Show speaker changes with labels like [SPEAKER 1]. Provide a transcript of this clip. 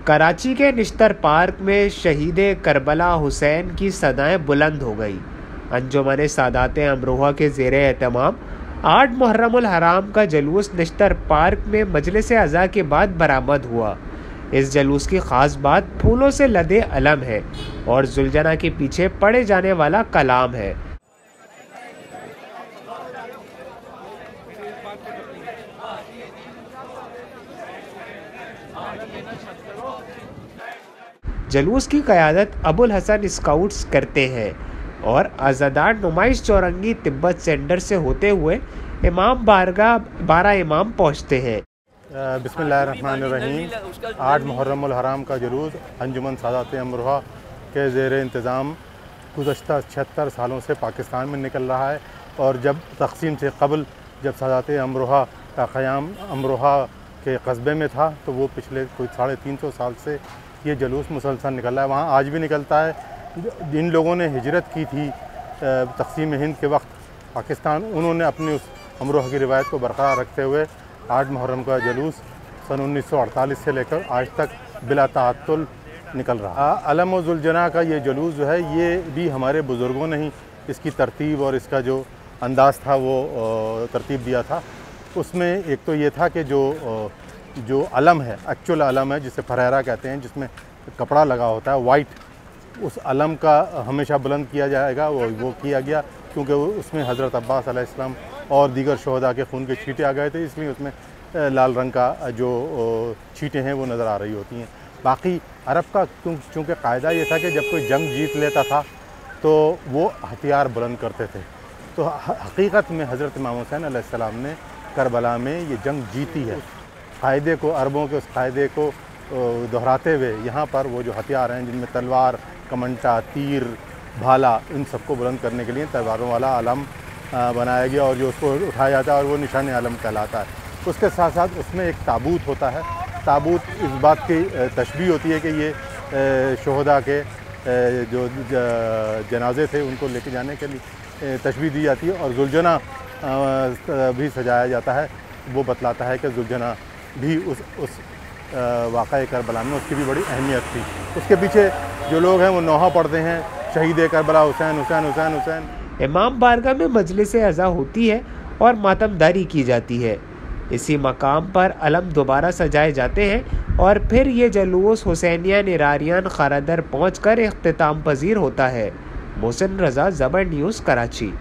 [SPEAKER 1] कराची के निश्तर पार्क में शहीद करबला हुसैन की सदाएं बुलंद हो गई। अंजुमन सादात अमरोहा के ज़ेरे एहतमाम 8 मुहर्रमुल हराम का जलूस निश्तर पार्क में मजलिस अज़ा के बाद बरामद हुआ। इस जलूस की ख़ास बात फूलों से लदे अलम है और जुलजना के पीछे पढ़े जाने वाला कलाम है। जलूस की क़यादत अबुल हसन स्काउट्स करते हैं और आज़ादार नुमाइश चौरंगी तिब्बत सेंटर से होते हुए इमाम बारगाह 12 इमाम पहुँचते हैं।
[SPEAKER 2] बिस्मिल्लाहिर्रहमानिर्रहीम। 8 मुहर्रमुल हराम का जुलूस अंजुमन सादात अमरोहा के ज़ेरे इंतज़ाम गुज़श्ता 76 सालों से पाकिस्तान में निकल रहा है और जब तक़सीम से क़बल जब सादात अमरोहा का क़याम अमरोहा के कस्बे में था तो वो पिछले कोई 350 साल से ये जलूस मुसलसल निकल रहा है। वहाँ आज भी निकलता है। जिन लोगों ने हिजरत की थी तक़सीम हिंद के वक्त पाकिस्तान, उन्होंने अपनी उस अमरोहा की रिवायत को बरकरार रखते हुए 8 मुहर्रम का जलूस सन 1948 से लेकर आज तक बिला ताअत्तुल निकल रहा। अलम व जुलजना का ये जलूस जो है ये भी हमारे बुज़ुर्गों ने ही इसकी तरतीब और इसका जो अंदाज़ था वो तरतीब दिया था। उसमें एक तो ये था कि जो अलम है, एक्चुअल अलम है जिसे फरहरा कहते हैं, जिसमें कपड़ा लगा होता है वाइट, उस अलम का हमेशा बुलंद किया जाएगा। वो किया गया क्योंकि उसमें हज़रत अब्बास अलैहिस्सलाम और दीगर शोहदा के खून के छींटे आ गए थे, इसलिए उसमें लाल रंग का जो छींटे हैं वो नज़र आ रही होती हैं। बाकी अरब का चूँकि कायदा ये था कि जब कोई जंग जीत लेता था तो वो हथियार बुलंद करते थे। तो हकीकत में हज़रत इमाम हुसैन अलैहिस्सलाम ने करबला में ये जंग जीती है। क़ायदे को, अरबों के उस क़ायदे को दोहराते हुए यहाँ पर वो जो हथियार हैं जिनमें तलवार, कमंटा, तीर, भाला, इन सबको बुलंद करने के लिए तलवारों वाला अलम बनाया गया और जो उसको उठाया जाता है और वो निशान आलम कहलाता है। उसके साथ साथ उसमें एक ताबूत होता है। ताबूत इस बात की तशबीह होती है कि ये शोहदा के जो जनाजे थे उनको लेके जाने के लिए तशबीह दी जाती है। और जुलजना भी सजाया जाता है। वो बतलाता है कि जुलजना भी उस वाक़या करबला में उसकी भी बड़ी अहमियत थी। उसके पीछे जो लोग हैं वो नौहा पढ़ते हैं, शहीद करबला हुसैन हुसैन हुसैन हुसैन।
[SPEAKER 1] इमाम बारगाह में मजलिस अज़ा होती है और मातमदारी की जाती है। इसी मकाम पर अलम दोबारा सजाए जाते हैं और फिर ये जलूस हुसैनिया निरारियान खरादर पहुँच कर इख्तिताम पजीर होता है। मोहसिन रज़ा, ज़बर न्यूज़, कराची।